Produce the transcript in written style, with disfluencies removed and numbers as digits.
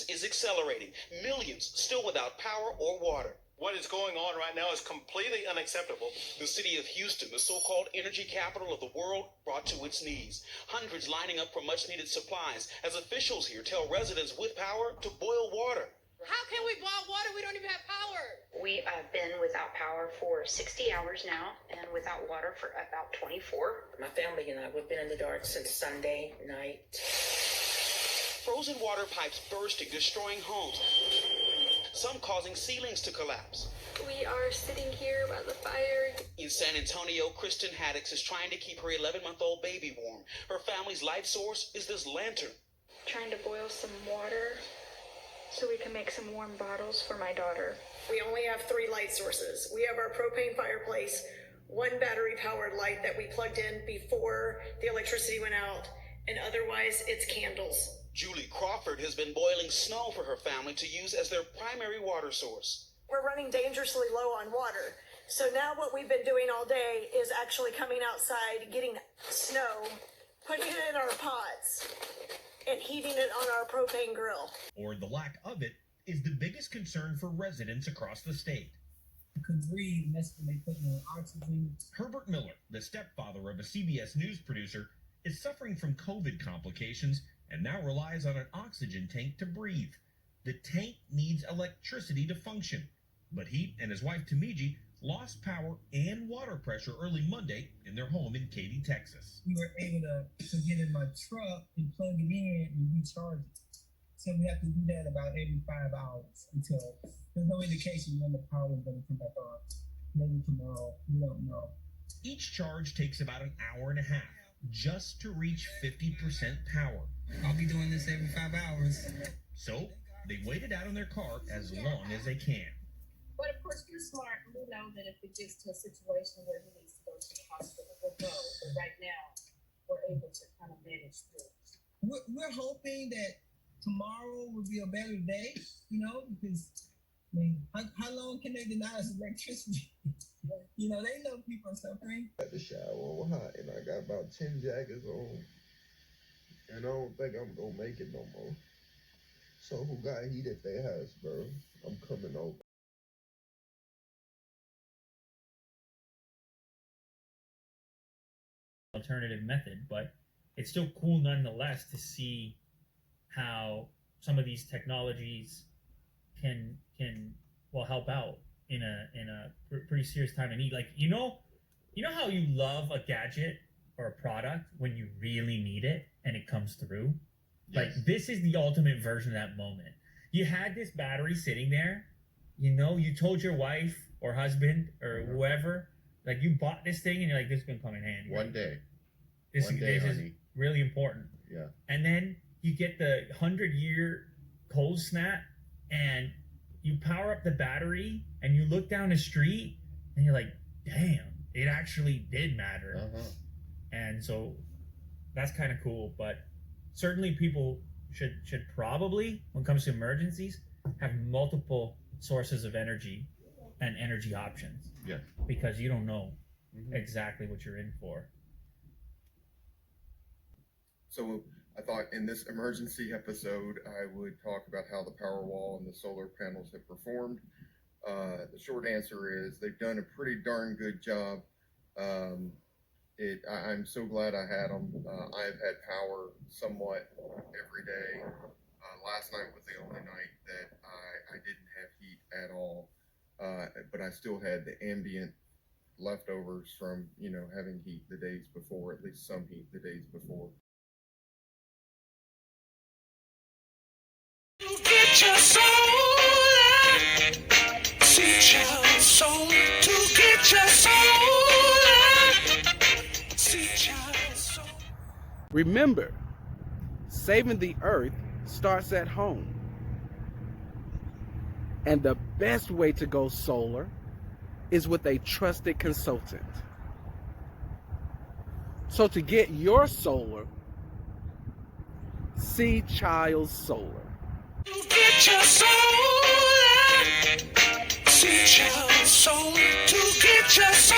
is accelerating. Millions still without power or water. What is going on right now is completely unacceptable. The city of Houston, the so-called energy capital of the world, brought to its knees. Hundreds lining up for much-needed supplies as officials here tell residents with power to boil water. How can we boil water? We don't even have power. We have been without power for 60 hours now and without water for about 24. My family and I, we've been in the dark since Sunday night. Frozen water pipes bursting, destroying homes, some causing ceilings to collapse. We are sitting here by the fire. In San Antonio, Kristen Haddix is trying to keep her 11-month-old baby warm. Her family's life source is this lantern. Trying to boil some water so we can make some warm bottles for my daughter. We only have 3 light sources. We have our propane fireplace, 1 battery-powered light that we plugged in before the electricity went out, and otherwise it's candles. Julie Crawford has been boiling snow for her family to use as their primary water source. We're running dangerously low on water. So now what we've been doing all day is actually coming outside, getting snow, putting it in our pots, and heating it on our propane grill. Or the lack of it is the biggest concern for residents across the state. You could breathe, and that's when they put in oxygen. Herbert Miller, the stepfather of a CBS News producer, is suffering from COVID complications and now relies on an oxygen tank to breathe. The tank needs electricity to function, but he and his wife Tamiji lost power and water pressure early Monday in their home in Katy, Texas. We were able to get in my truck and plug it in and recharge it. So we have to do that about every 5 hours until there's no indication when the power is going to come back on. Maybe tomorrow, we don't know. Each charge takes about an hour and a half just to reach 50% power. I'll be doing this every 5 hours. So they waited out in their car as long as they can. But of course, you're smart, and we know that if it gets to a situation where he needs to go to the hospital, we'll go. But right now, we're able to kind of manage through it. We're hoping that tomorrow will be a better day, because, I mean, how long can they deny us electricity? They know people are suffering. I had the shower on hot, and I got about 10 jackets on, and I don't think I'm going to make it no more. So who got heat at their house, bro? I'm coming over. Alternative method, but it's still cool nonetheless to see how some of these technologies can help out in a pretty serious time of need. Like you know how you love a gadget or a product when you really need it and it comes through. Yes. Like this is the ultimate version of that moment. You had this battery sitting there, you told your wife or husband or whoever, like you bought this thing and you're like, this is gonna come in handy. One day. This is really important. Yeah. And then you get the 100-year cold snap and you power up the battery and you look down the street and you're like, damn, it actually did matter. Uh-huh. And so that's kind of cool. But certainly people should probably, when it comes to emergencies, have multiple sources of energy and energy options. Yeah. Because you don't know exactly what you're in for. So I thought in this emergency episode, I would talk about how the Powerwall and the solar panels have performed. The short answer is they've done a pretty darn good job. I'm so glad I had them. I've had power somewhat every day. Last night was the only night that I didn't have heat at all. But I still had the ambient leftovers from, having heat the days before, at least some heat the days before. Get your solar, see Chiles Solar. To get your solar, see Chiles Solar. Remember, saving the earth starts at home. And the best way to go solar is with a trusted consultant. So to get your solar, see Chiles Solar. Get your solar, see Chiles Solar. To get your solar.